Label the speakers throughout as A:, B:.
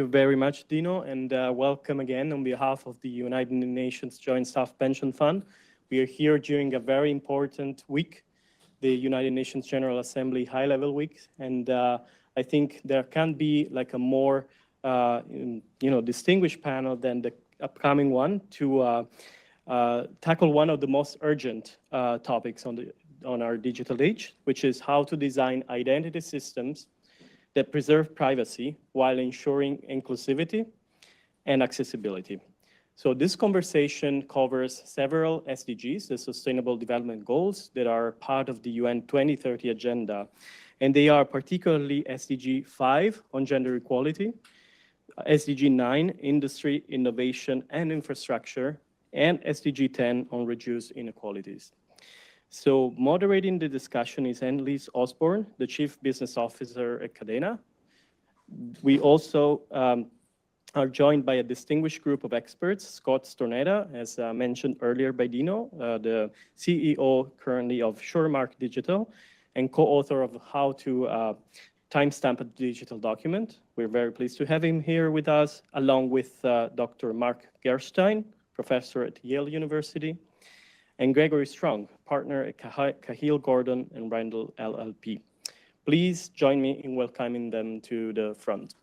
A: you very much, Dino, and welcome again on behalf of the United Nations Joint Staff Pension Fund. We are here during a very important week, the United Nations General Assembly High-Level Week, and I think there can't be like a more distinguished panel than the upcoming one to tackle one of the most urgent topics on our digital age, which is how to design identity systems that preserve privacy while ensuring inclusivity and accessibility. So this conversation covers several SDGs, the Sustainable Development Goals, that are part of the UN 2030 agenda. And they are particularly SDG 5 on gender equality, SDG 9, industry, innovation, and infrastructure, and SDG 10 on reduced inequalities. So moderating the discussion is Annelise Osborne, the Chief Business Officer at Kadena. We also are joined by a distinguished group of experts, Scott Stornetta, as mentioned earlier by Dino, the CEO currently of Suremark Digital, and co-author of How to Timestamp a Digital Document. We're very pleased to have him here with us, along with Dr. Mark Gerstein, professor at Yale University, and Gregory Strong, partner at Cahill, Gordon, and Reindel LLP. Please join me in welcoming them to the front.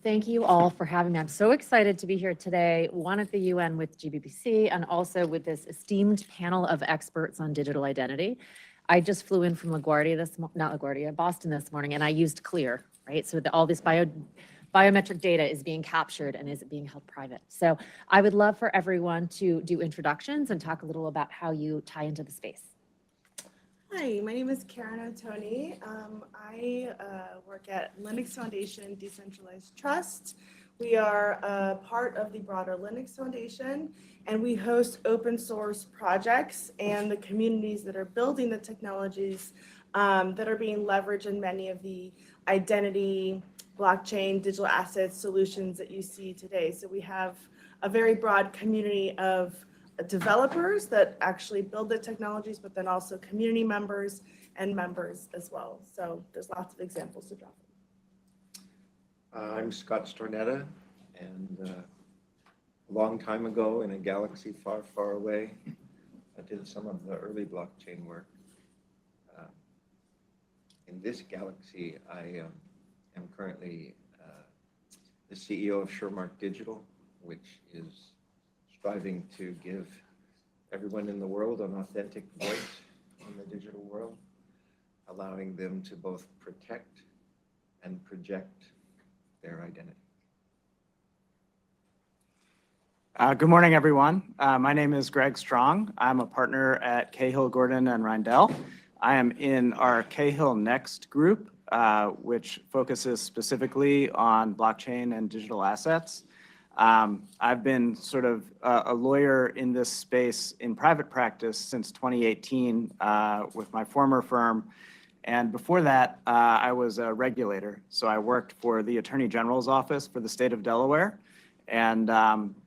B: Thank you all for having me. I'm so excited to be here today, one at the UN with GBPC and also with this esteemed panel of experts on digital identity. I just flew in from Boston this morning, and I used Clear, right? So all this biometric data is being captured and is being held private. So I would love for everyone to do introductions and talk a little about how you tie into the space.
C: Hi, my name is Karen Ottoni. I work at Linux Foundation Decentralized Trust. We are a part of the broader Linux Foundation, and we host open source projects and the communities that are building the technologies that are being leveraged in many of the identity, blockchain, digital assets solutions that you see today. So we have a very broad community of developers that actually build the technologies, but then also community members and members as well. So there's lots of examples to drop in.
D: I'm Scott Stornetta, and a long time ago in a galaxy far, far away, I did some of the early blockchain work. In this galaxy, I am currently the CEO of Suremark Digital, which is striving to give everyone in the world an authentic voice in the digital world, allowing them to both protect and project their identity.
E: Good morning, everyone. My name is Greg Strong. I'm a partner at Cahill, Gordon, and Reindel. I am in our Cahill Next group, which focuses specifically on blockchain and digital assets. I've been sort of a lawyer in this space in private practice since 2018 with my former firm. And before that, I was a regulator. So I worked for the Attorney General's office for the state of Delaware and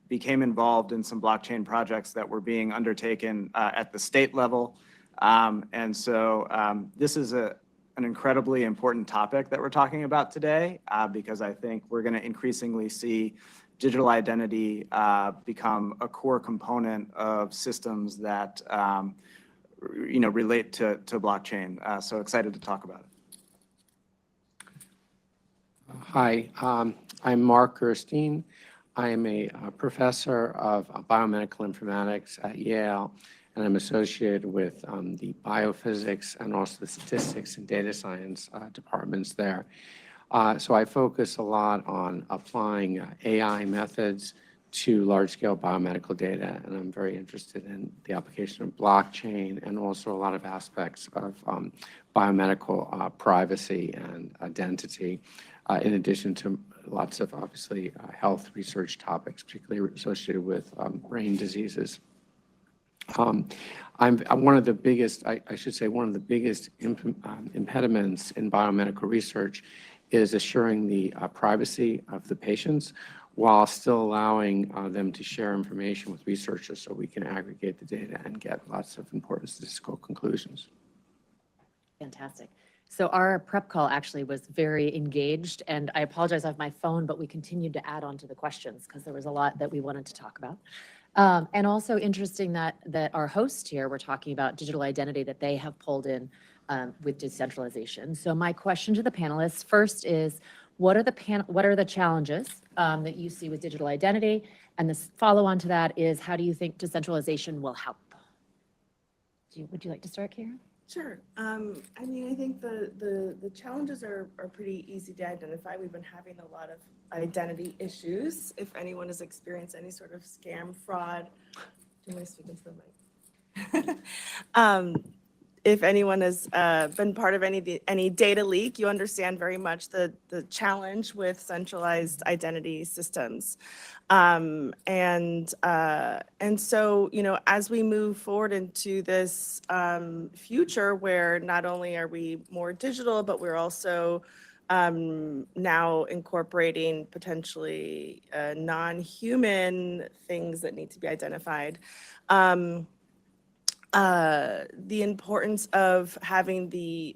E: became involved in some blockchain projects that were being undertaken at the state level. And so this is an incredibly important topic that we're talking about today because I think we're going to increasingly see digital identity become a core component of systems that relate to blockchain. So excited to talk about it.
F: Hi, I'm Mark Gerstein. I am a professor of biomedical informatics at Yale, and I'm associated with the biophysics and also the statistics and data science departments there. So I focus a lot on applying AI methods to large-scale biomedical data, and I'm very interested in the application of blockchain and also a lot of aspects of biomedical privacy and identity, in addition to lots of, obviously, health research topics, particularly associated with brain diseases. I'm one of the biggest, I should say, one of the biggest impediments in biomedical research is assuring the privacy of the patients while still allowing them to share information with researchers so we can aggregate the data and get lots of important statistical conclusions.
B: Fantastic. So our prep call actually was very engaged, and I apologize, I have my phone, but we continued to add on to the questions because there was a lot that we wanted to talk about. And also interesting that our host here, we're talking about digital identity that they have pulled in with decentralization. So my question to the panelists first is, what are the challenges that you see with digital identity? And the follow-on to that is, how do you think decentralization will help? Would you like to start, Karen?
C: Sure. I mean, I think the challenges are pretty easy to identify. We've been having a lot of identity issues. If anyone has experienced any sort of scam, fraud, do you want to speak into the mic? If anyone has been part of any data leak, you understand very much the challenge with centralized identity systems. And so, you know, as we move forward into this future where not only are we more digital, but we're also now incorporating potentially non-human things that need to be identified. The importance of having the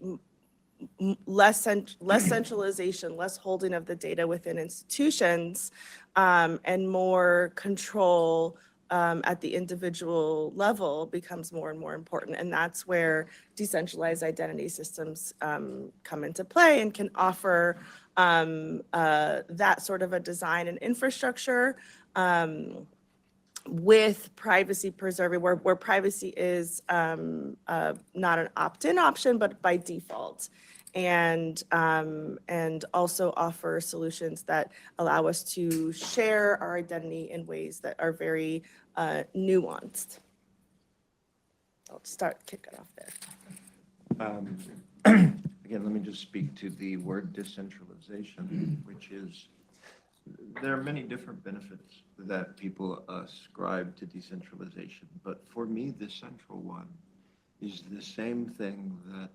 C: less centralization, less holding of the data within institutions, and more control at the individual level becomes more and more important. And that's where decentralized identity systems come into play and can offer that sort of a design and infrastructure with privacy preserving, where privacy is not an opt-in option, but by default. And also offer solutions that allow us to share our identity in ways that are very nuanced. I'll kick it off there.
D: Again, let me just speak to the word decentralization, which is, there are many different benefits that people ascribe to decentralization, but for me, the central one is the same thing that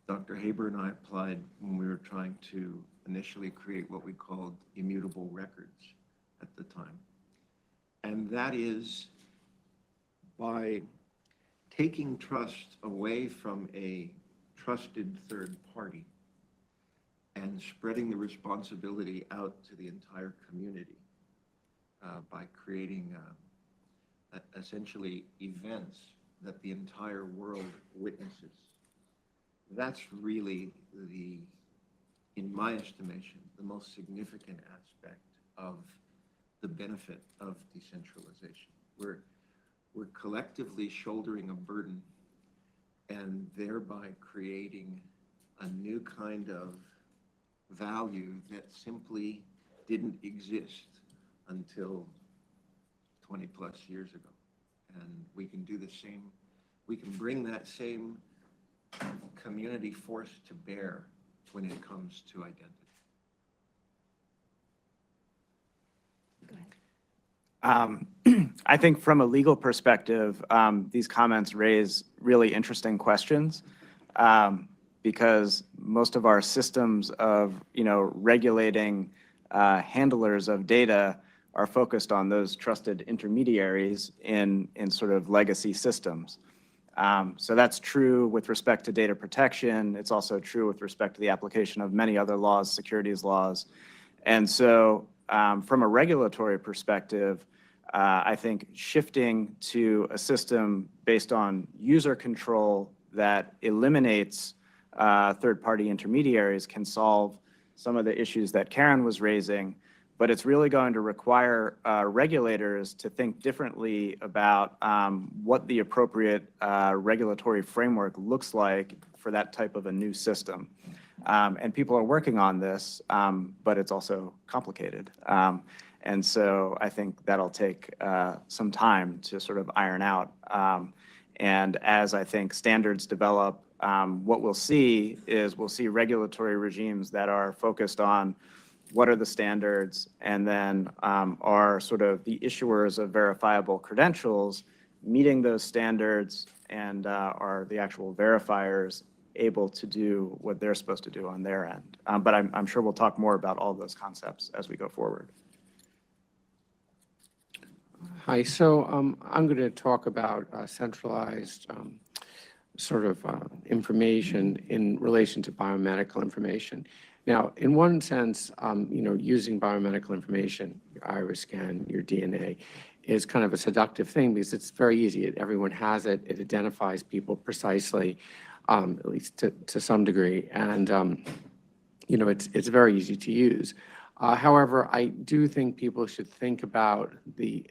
D: Dr. Haber and I applied when we were trying to initially create what we called immutable records at the time. And that is, by taking trust away from a trusted third party and spreading the responsibility out to the entire community by creating essentially events that the entire world witnesses. That's really in my estimation, the most significant aspect of the benefit of decentralization. We're collectively shouldering a burden and thereby creating a new kind of value that simply didn't exist until 20 plus years ago. And we can do the same, we can bring that same community force to bear when it comes to identity.
B: Go ahead.
E: I think from a legal perspective, these comments raise really interesting questions because most of our systems of, regulating handlers of data are focused on those trusted intermediaries in sort of legacy systems. So that's true with respect to data protection. It's also true with respect to the application of many other laws, securities laws. And so from a regulatory perspective, I think shifting to a system based on user control that eliminates third-party intermediaries can solve some of the issues that Karen was raising, but it's really going to require regulators to think differently about what the appropriate regulatory framework looks like for that type of a new system. And people are working on this, but it's also complicated. And so I think that'll take some time to sort of iron out. And as I think standards develop, what we'll see is we'll see regulatory regimes that are focused on what are the standards, and then are sort of the issuers of verifiable credentials meeting those standards, and are the actual verifiers able to do what they're supposed to do on their end. But I'm sure we'll talk more about all those concepts as we go forward.
F: Hi, so I'm going to talk about centralized sort of information in relation to biomedical information. Now, in one sense, using biomedical information, your iris scan, your DNA, is kind of a seductive thing because it's very easy. Everyone has it. It identifies people precisely, at least to some degree, and it's very easy to use. However, I do think people should think about the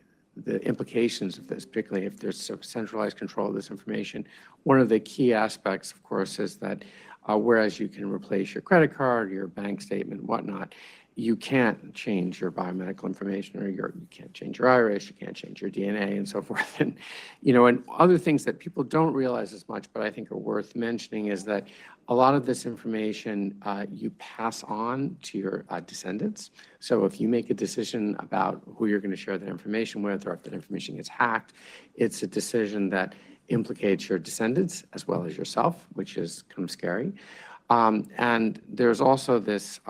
F: implications of this, particularly if there's centralized control of this information. One of the key aspects, of course, is that whereas you can replace your credit card, your bank statement, whatnot, you can't change your biomedical information, or you can't change your iris, you can't change your DNA, and so forth. And and other things that people don't realize as much, but I think are worth mentioning, is that a lot of this information you pass on to your descendants. So if you make a decision about who you're going to share that information with, or if that information gets hacked, it's a decision that implicates your descendants as well as yourself, which is kind of scary. And there's also this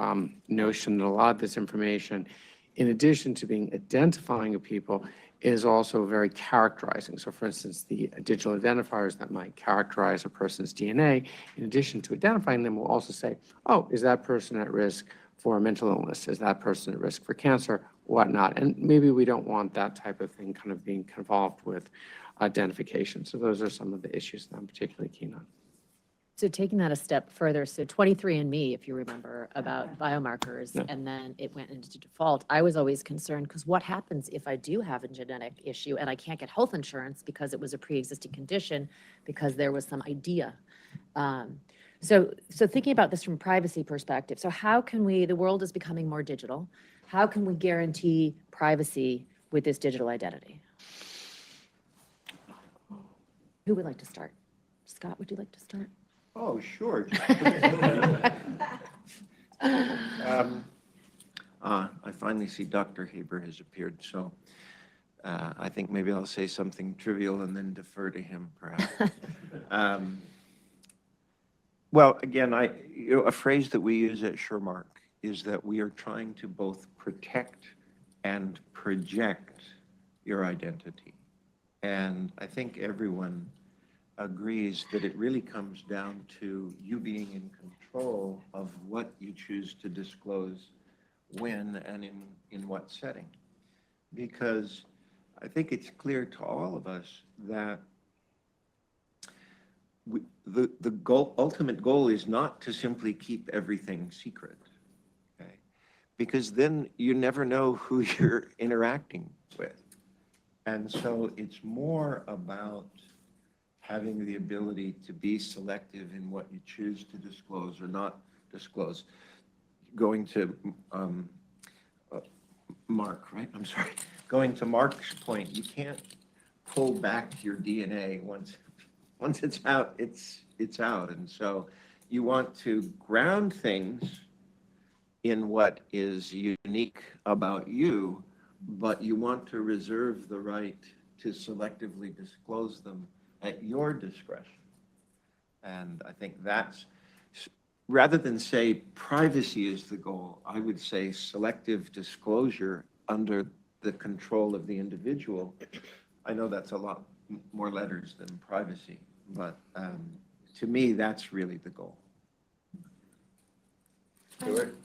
F: notion that a lot of this information, in addition to being identifying of people, is also very characterizing. So for instance, the digital identifiers that might characterize a person's DNA, in addition to identifying them, will also say, oh, is that person at risk for mental illness? Is that person at risk for cancer? Whatnot. And maybe we don't want that type of thing kind of being involved with identification. So those are some of the issues that I'm particularly keen on.
B: So taking that a step further, so 23andMe, if you remember, about biomarkers,
F: Yeah.
B: and then it went into default. I was always concerned because what happens if I do have a genetic issue and I can't get health insurance because it was a pre-existing condition, because there was some idea. So thinking about this from a privacy perspective, so how can we, the world is becoming more digital, how can we guarantee privacy with this digital identity? Who would like to start? Scott, would you like to start?
D: Oh, sure. I finally see Dr. Haber has appeared, so I think maybe I'll say something trivial and then defer to him, perhaps. Well, again, a phrase that we use at Shermark is that we are trying to both protect and project your identity. And I think everyone agrees that it really comes down to you being in control of what you choose to disclose when and in what setting. Because I think it's clear to all of us that the ultimate goal is not to simply keep everything secret, okay? Because then you never know who you're interacting with. And so it's more about having the ability to be selective in what you choose to disclose or not disclose. Going to Mark, right? I'm sorry. Going to Mark's point, you can't pull back your DNA once it's out, it's out. And so you want to ground things in what is unique about you, but you want to reserve the right to selectively disclose them at your discretion. And I think that's, rather than say privacy is the goal, I would say selective disclosure under the control of the individual. I know that's a lot more letters than privacy, but to me, that's really the goal. Stuart?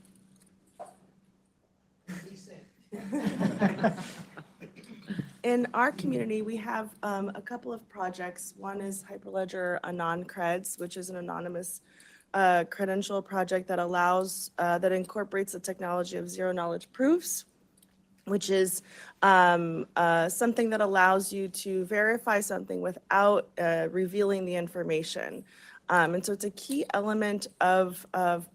C: In our community, we have a couple of projects. One is Hyperledger AnonCreds, which is an anonymous credential project that allows, that incorporates the technology of zero-knowledge proofs, which is something that allows you to verify something without revealing the information. And so it's a key element of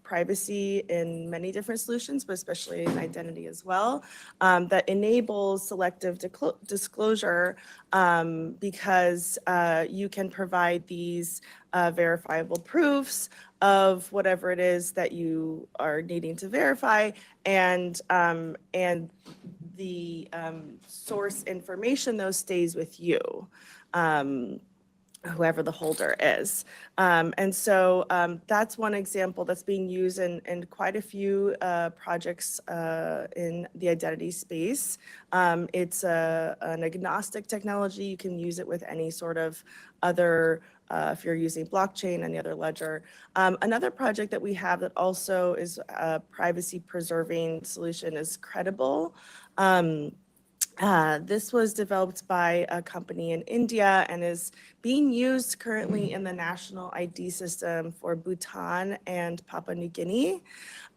C: privacy in many different solutions, but especially in identity as well, that enables selective disclosure because you can provide these verifiable proofs of whatever it is that you are needing to verify, and the source information, though, stays with you, whoever the holder is. And so that's one example that's being used in quite a few projects in the identity space. It's an agnostic technology. You can use it with any sort of other, if you're using blockchain, any other ledger. Another project that we have that also is a privacy preserving solution is Credible. This was developed by a company in India and is being used currently in the national ID system for Bhutan and Papua New Guinea.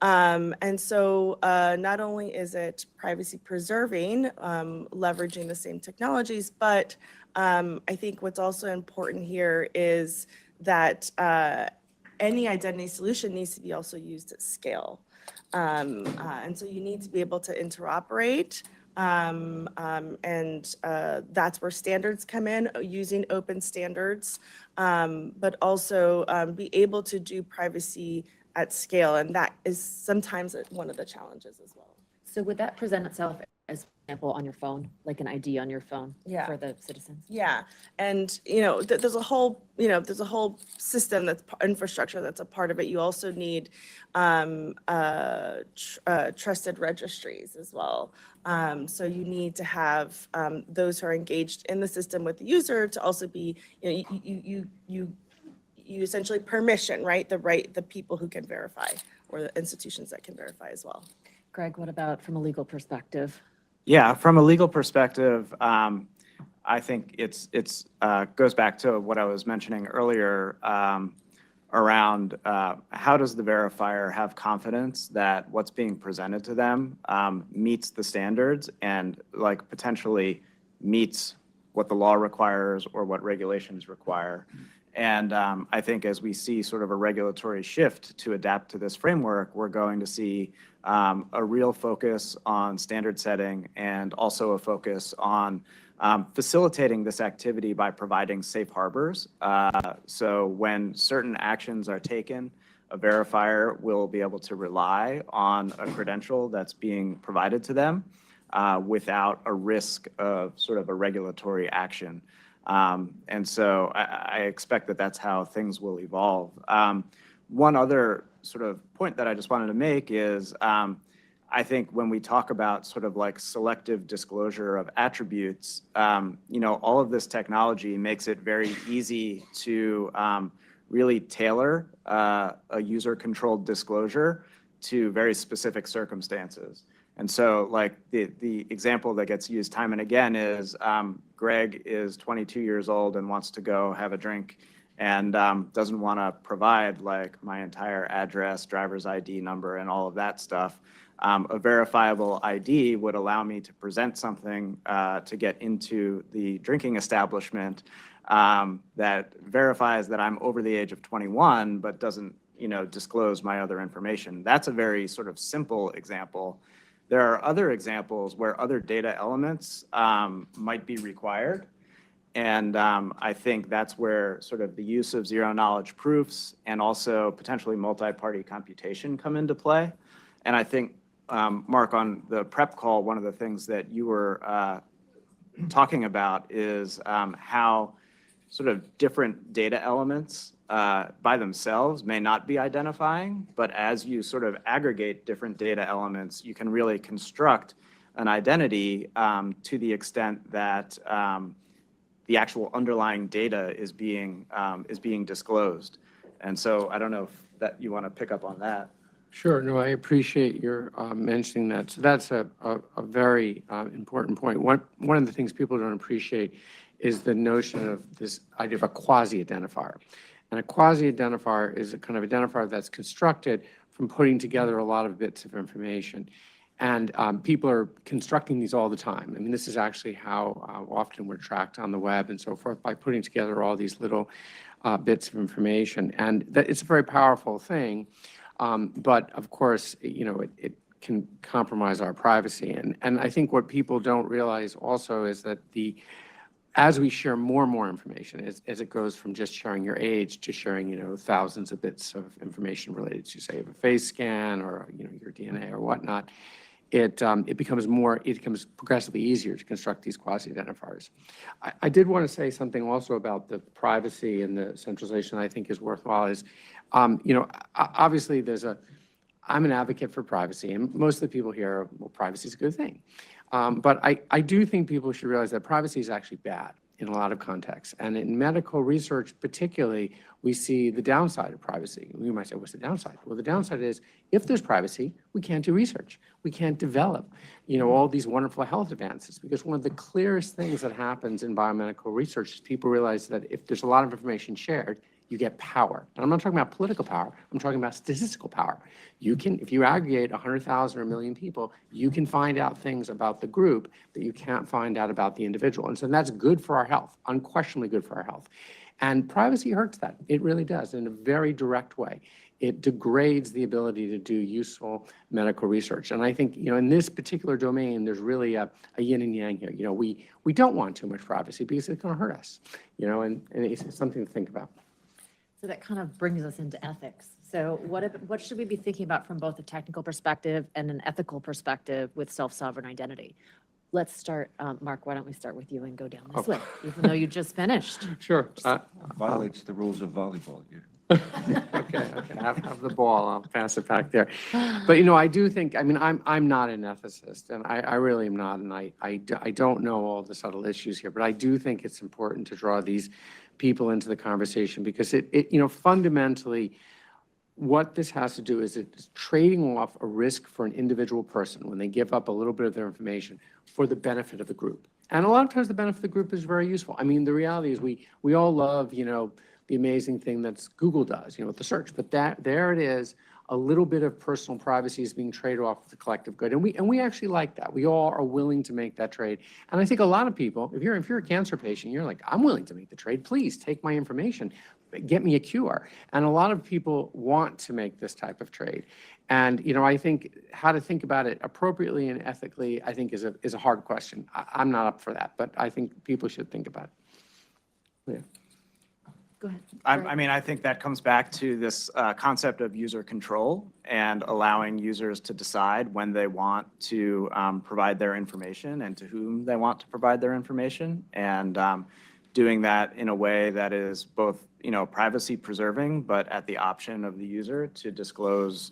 C: And so not only is it privacy preserving, leveraging the same technologies, but I think what's also important here is that any identity solution needs to be also used at scale. And so you need to be able to interoperate. That's where standards come in, using open standards, but also be able to do privacy at scale. And that is sometimes one of the challenges as well.
B: So would that present itself as, for example, on your phone, like an ID on your phone
C: Yeah.
B: for the citizens?
C: Yeah, and there's a whole system that's infrastructure that's a part of it. You also need trusted registries as well. So you need to have those who are engaged in the system with the user to also be, you essentially permission, right? The people who can verify, or the institutions that can verify as well.
B: Greg, what about from a legal perspective?
E: Yeah, from a legal perspective, I think it's goes back to what I was mentioning earlier around how does the verifier have confidence that what's being presented to them meets the standards and like potentially meets what the law requires or what regulations require. And I think as we see sort of a regulatory shift to adapt to this framework, we're going to see a real focus on standard setting and also a focus on facilitating this activity by providing safe harbors. So when certain actions are taken, a verifier will be able to rely on a credential that's being provided to them without a risk of sort of a regulatory action. And so I expect that that's how things will evolve. One other sort of point that I just wanted to make is I think when we talk about sort of like selective disclosure of attributes, all of this technology makes it very easy to really tailor a user-controlled disclosure to very specific circumstances. And so like the example that gets used time and again is Greg is 22 years old and wants to go have a drink and doesn't want to provide like my entire address, driver's ID number, and all of that stuff. A verifiable ID would allow me to present something to get into the drinking establishment that verifies that I'm over the age of 21, but doesn't, disclose my other information. That's a very sort of simple example. There are other examples where other data elements might be required. And I think that's where sort of the use of zero knowledge proofs and also potentially multi-party computation come into play. And I think, Mark, on the prep call, one of the things that you were talking about is how sort of different data elements by themselves may not be identifying, but as you sort of aggregate different data elements, you can really construct an identity to the extent that the actual underlying data is being disclosed. And so I don't know if that you want to pick up on that.
F: Sure. No, I appreciate your mentioning that. So that's a very important point. One of the things people don't appreciate is the notion of this idea of a quasi-identifier. And a quasi-identifier is a kind of identifier that's constructed from putting together a lot of bits of information. And people are constructing these all the time. I mean, this is actually how often we're tracked on the web and so forth, by putting together all these little bits of information. And it's a very powerful thing. But of course, you know, it can compromise our privacy. And I think what people don't realize also is that as we share more and more information, as it goes from just sharing your age to sharing, you know, thousands of bits of information related to, say, a face scan or, you know, your DNA or whatnot, it becomes progressively easier to construct these quasi-identifiers. I did want to say something also about the privacy and the centralization I think is worthwhile is, you know, obviously I'm an advocate for privacy, and most of the people here, well, privacy is a good thing. But I do think people should realize that privacy is actually bad in a lot of contexts. And in medical research particularly, we see the downside of privacy. You might say, what's the downside? Well, the downside is if there's privacy, we can't do research. We can't develop, you know, all these wonderful health advances, because one of the clearest things that happens in biomedical research is people realize that if there's a lot of information shared, you get power. And I'm not talking about political power. I'm talking about statistical power. You can, if you aggregate 100,000 or 1 million people, you can find out things about the group that you can't find out about the individual. And so that's good for our health, unquestionably good for our health. And privacy hurts that. It really does, in a very direct way. It degrades the ability to do useful medical research. And I think, you know, in this particular domain, there's really a yin and yang here. You know, we don't want too much privacy because it's going to hurt us, you know, and it's something to think about.
B: So that kind of brings us into ethics. So what should we be thinking about from both a technical perspective and an ethical perspective with self-sovereign identity? Let's start, Mark, why don't we start with you and go down this way, even though you just finished.
F: Sure.
D: Violates the rules of volleyball.
F: Okay, have the ball, I'll pass it back there. But, you know, I do think, I mean, I'm not an ethicist, and I really am not, and I don't know all the subtle issues here, but I do think it's important to draw these people into the conversation, because it you know, fundamentally, what this has to do is it's trading off a risk for an individual person when they give up a little bit of their information for the benefit of the group. And a lot of times the benefit of the group is very useful. I mean, the reality is we all love, you know, the amazing thing that Google does, you know, with the search, but there it is, a little bit of personal privacy is being traded off with the collective good. And we actually like that. We all are willing to make that trade. And I think a lot of people, if you're a cancer patient, you're like, I'm willing to make the trade. Please take my information, get me a cure. And a lot of people want to make this type of trade. And, you know, I think how to think about it appropriately and ethically, I think is a hard question. I'm not up for that, but I think people should think about it. Yeah.
B: Go ahead.
E: I mean, I think that comes back to this concept of user control and allowing users to decide when they want to provide their information and to whom they want to provide their information, and doing that in a way that is both, you know, privacy preserving, but at the option of the user to disclose,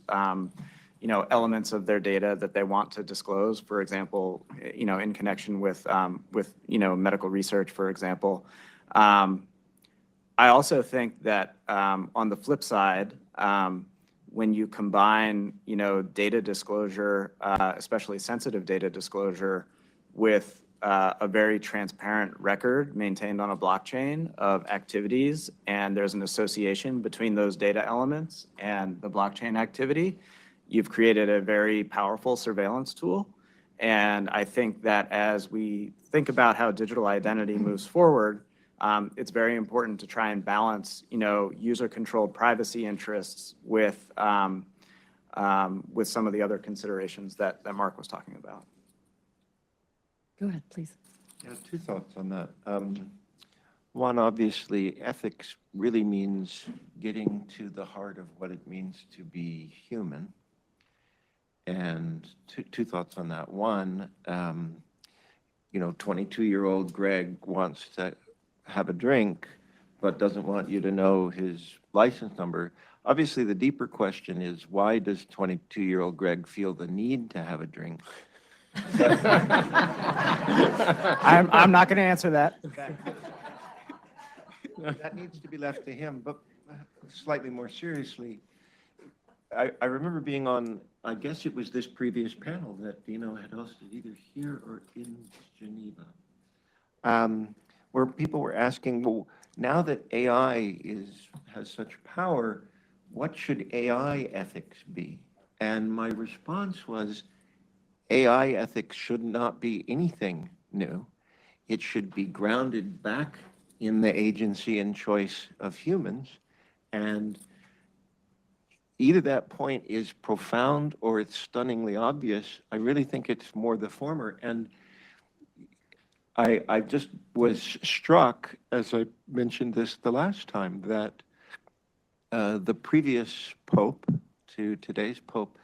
E: you know, elements of their data that they want to disclose. For example, you know, in connection with you know, medical research, for example. I also think that on the flip side, when you combine, you know, data disclosure, especially sensitive data disclosure, with a very transparent record maintained on a blockchain of activities, and there's an association between those data elements and the blockchain activity, you've created a very powerful surveillance tool. And I think that as we think about how digital identity moves forward, it's very important to try and balance, you know, user-controlled privacy interests with some of the other considerations that Mark was talking about.
B: Go ahead, please.
D: Yeah, two thoughts on that. One, obviously, ethics really means getting to the heart of what it means to be human. And two thoughts on that. One, you know, 22-year-old Greg wants to have a drink, but doesn't want you to know his license number. Obviously, the deeper question is, why does 22-year-old Greg feel the need to have a drink?
E: I'm not going to answer that.
D: That needs to be left to him. But slightly more seriously, I remember being on, I guess it was this previous panel that Dino had hosted either here or in Geneva, where people were asking, well, now that AI has such power, what should AI ethics be? And my response was, AI ethics should not be anything new. It should be grounded back in the agency and choice of humans. And either that point is profound or it's stunningly obvious. I really think it's more the former. And I just was struck, as I mentioned this the last time, that the previous Pope to today's Pope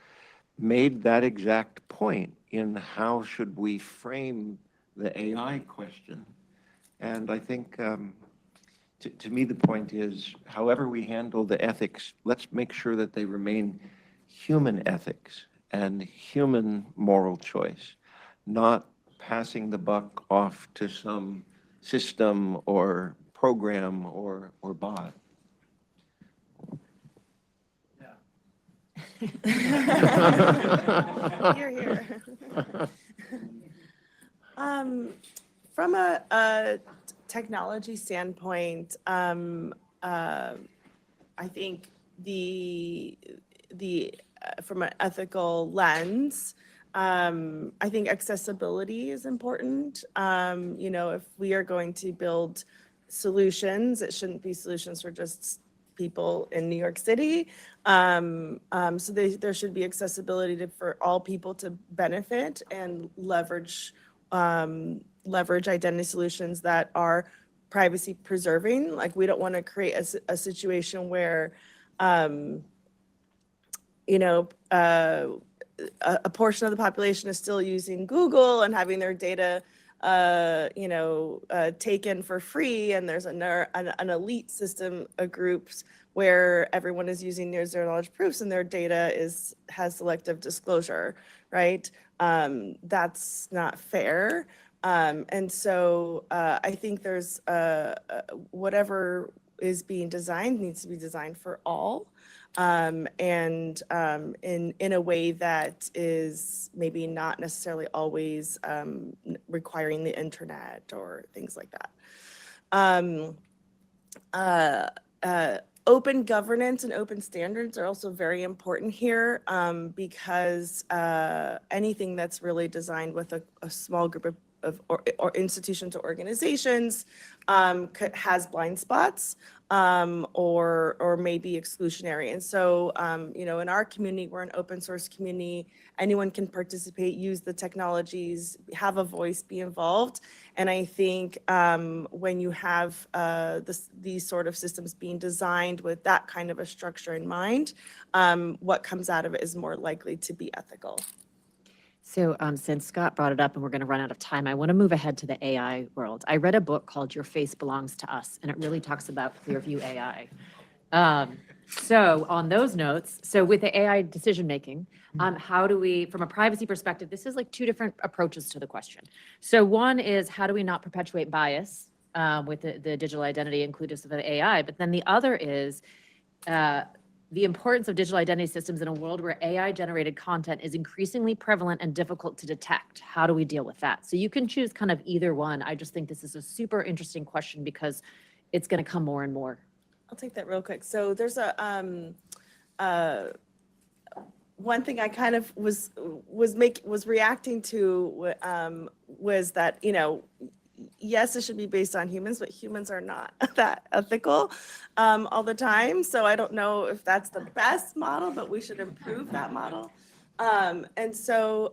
D: made that exact point in how should we frame the AI question. And I think, to me, the point is, however we handle the ethics, let's make sure that they remain human ethics and human moral choice, not passing the buck off to some system or program or bot.
C: Here, here. From a technology standpoint, I think from an ethical lens, I think accessibility is important. You know, if we are going to build solutions, it shouldn't be solutions for just people in New York City. So there should be accessibility for all people to benefit and leverage identity solutions that are privacy preserving. Like, we don't want to create a situation where, you know, a portion of the population is still using Google and having their data, you know, taken for free, and there's an elite system of groups where everyone is using near zero knowledge proofs and their data has selective disclosure, right? That's not fair. And so I think there's whatever is being designed needs to be designed for all. And in a way that is maybe not necessarily always requiring the internet or things like that. Open governance and open standards are also very important here, because anything that's really designed with a small group or institutions or organizations has blind spots, or may be exclusionary. And so, you know, in our community, we're an open source community. Anyone can participate, use the technologies, have a voice, be involved. And I think when you have these sort of systems being designed with that kind of a structure in mind, what comes out of it is more likely to be ethical.
B: So since Scott brought it up and we're going to run out of time, I want to move ahead to the AI world. I read a book called Your Face Belongs to Us, and it really talks about Clearview AI. So on those notes, so with the AI decision-making, how do we, from a privacy perspective, this is like two different approaches to the question. So one is, how do we not perpetuate bias with the digital identity inclusive of AI? But then the other is, the importance of digital identity systems in a world where AI-generated content is increasingly prevalent and difficult to detect. How do we deal with that? So you can choose kind of either one. I just think this is a super interesting question because it's going to come more and more.
C: I'll take that real quick. So there's one thing I kind of was reacting to was that, you know, yes, it should be based on humans, but humans are not that ethical all the time. So I don't know if that's the best model, but we should improve that model. And so,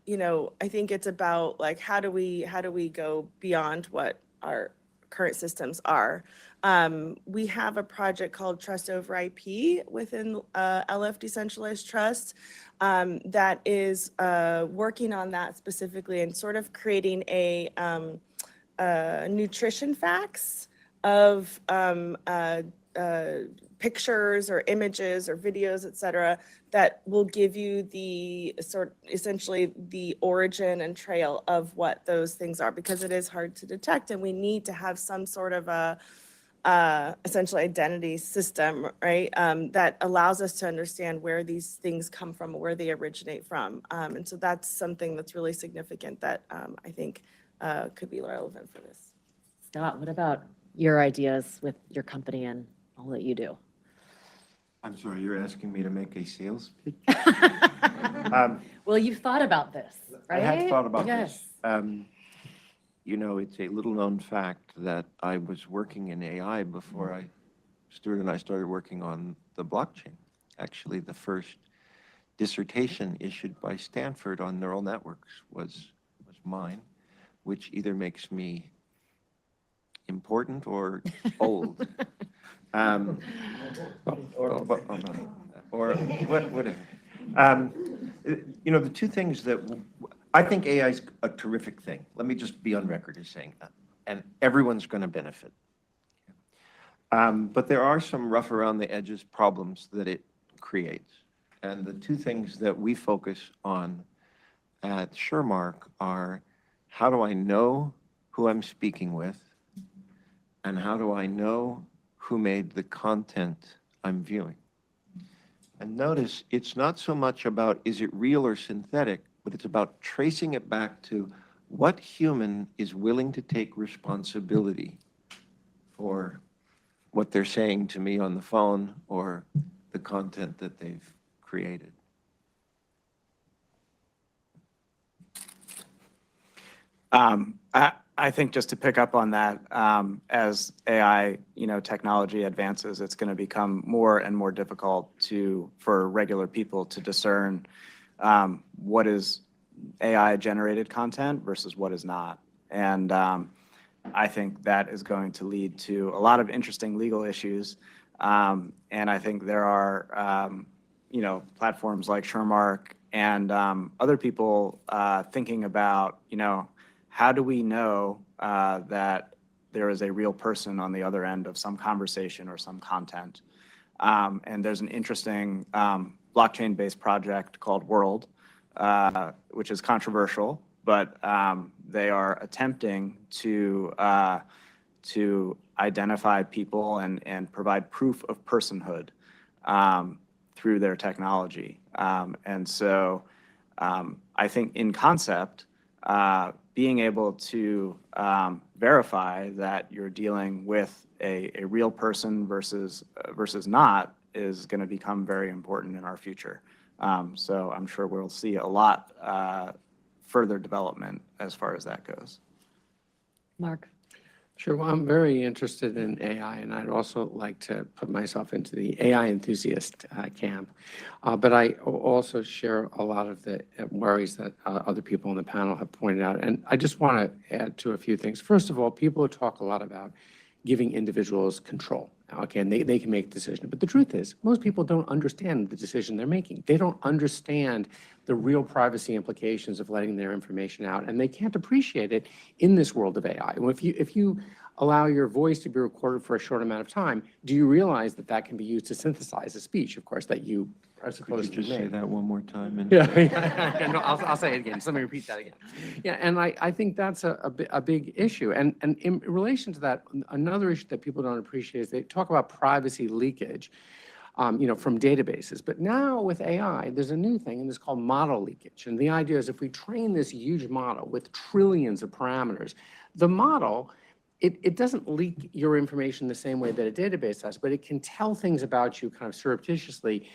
C: you know, I think it's about like, how do we go beyond what our current systems are? We have a project called Trust Over IP within LF Decentralized Trust that is working on that specifically and sort of creating a nutrition facts of pictures or images or videos, et cetera, that will give you the essentially the origin and trail of what those things are, because it is hard to detect and we need to have some sort of a essentially identity system, right, that allows us to understand where these things come from, where they originate from. And so that's something that's really significant that I think could be relevant for this.
B: Scott, what about your ideas with your company and all that you do?
D: I'm sorry, you're asking me to make a sales pitch?
B: Well, you've thought about this,
D: I
B: right?
D: had thought about
B: Yes.
D: this. You know, it's a little known fact that I was working in AI before Stuart and I started working on the blockchain. Actually, the first dissertation issued by Stanford on neural networks was mine, which either makes me important or old. Or whatever. You know, the two things that I think AI is a terrific thing. Let me just be on record as saying that, and everyone's going to benefit. But there are some rough around the edges problems that it creates, and the two things that we focus on at Shermark are: how do I know who I'm speaking with, and how do I know who made the content I'm viewing? And notice, it's not so much about is it real or synthetic, but it's about tracing it back to what human is willing to take responsibility for what they're saying to me on the phone or the content that they've created.
E: I think just to pick up on that, as AI, technology advances, it's going to become more and more difficult for regular people to discern what is AI-generated content versus what is not. And I think that is going to lead to a lot of interesting legal issues. And I think there are, platforms like Shermark and other people thinking about, how do we know that there is a real person on the other end of some conversation or some content? And there's an interesting blockchain-based project called World, which is controversial, but they are attempting to identify people and provide proof of personhood through their technology. And so I think in concept, being able to verify that you're dealing with a real person versus not is going to become very important in our future. So I'm sure we'll see a lot further development as far as that goes.
B: Mark.
F: Sure. Well, I'm very interested in AI, and I'd also like to put myself into the AI enthusiast camp. But I also share a lot of the worries that other people on the panel have pointed out. And I just want to add to a few things. First of all, people talk a lot about giving individuals control. Okay, and they can make decisions. But the truth is, most people don't understand the decision they're making. They don't understand the real privacy implications of letting their information out, and they can't appreciate it in this world of AI. If you allow your voice to be recorded for a short amount of time, do you realize that that can be used to synthesize a speech, of course, that you are supposed to
D: Could you just say that one more time?
F: Yeah, no, I'll say it again. So let me repeat that again. Yeah, and I think that's a big issue. And in relation to that, another issue that people don't appreciate is they talk about privacy leakage, from databases. But now with AI, there's a new thing, and it's called model leakage. And the idea is if we train this huge model with trillions of parameters, the model, it doesn't leak your information the same way that a database does, but it can tell things about you kind of surreptitiously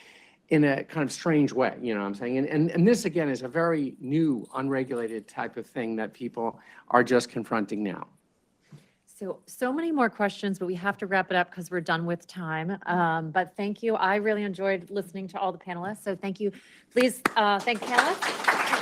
F: in a kind of strange way, you know what I'm saying? And this, again, is a very new, unregulated type of thing that people are just confronting now.
B: So many more questions, but we have to wrap it up because we're done with time. But thank you. I really enjoyed listening to all the panelists. So thank you. Please thank panelists.